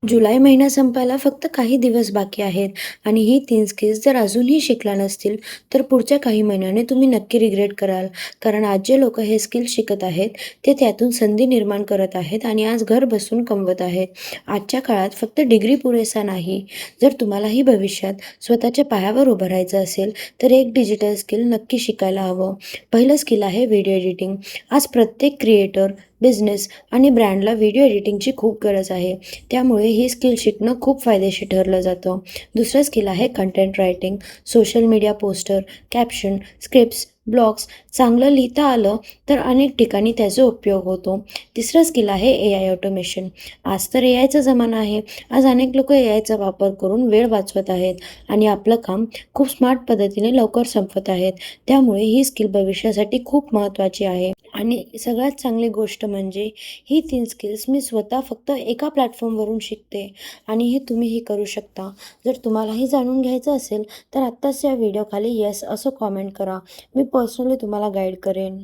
जुलै महिना संपायला फक्त काही दिवस बाकी आहेत आणि ही 3 स्किल्स जर अजूनही शिकला नसतील, तर पुढच्या काही महिन्याने तुम्ही नक्की रिग्रेट कराल. कारण आज जे लोकं हे स्किल शिकत आहेत, ते त्यातून संधी निर्माण करत आहेत आणि आज घर बसून कमवत आहेत. आजच्या काळात फक्त डिग्री पुरेसा नाही. जर तुम्हालाही भविष्यात स्वतःच्या पायावर उभं राहायचं असेल, तर एक डिजिटल स्किल नक्की शिकायला हवं. पहिलं स्किल आहे व्हिडिओ एडिटिंग. आज प्रत्येक क्रिएटर, बिझनेस आणि ब्रँडला व्हिडिओ एडिटिंगची खूप गरज आहे. त्यामुळे ही स्किल शिकणं खूप फायदेशीर ठरलं जातं. दुसरं स्किल आहे content writing. Social media poster, caption, scripts, blogs चांगलं लिहिता आलं तर अनेक ठिकाणी त्याचा उपयोग होतो. तिसरं स्किल आहे AI ऑटोमेशन. आज तर AIचा जमाना आहे. आज अनेक लोकं AIचा वापर करून वेळ वाचवत आहेत आणि आपलं काम खूप स्मार्ट पद्धतीने लवकर संपवत आहेत. त्यामुळे ही स्किल भविष्यासाठी खूप महत्त्वाची आहे. आणि सगळ्यात चांगली गोष्ट म्हणजे ही 3 स्किल्स मी स्वतः फक्त एका प्लॅटफॉर्मवरून शिकते आणि हे तुम्हीही करू शकता. जर तुम्हालाही जाणून घ्यायचं असेल तर आत्ताच या व्हिडिओखाली येस असं कॉमेंट करा. मी पर्सनली तुम्हाला गाईड करेन.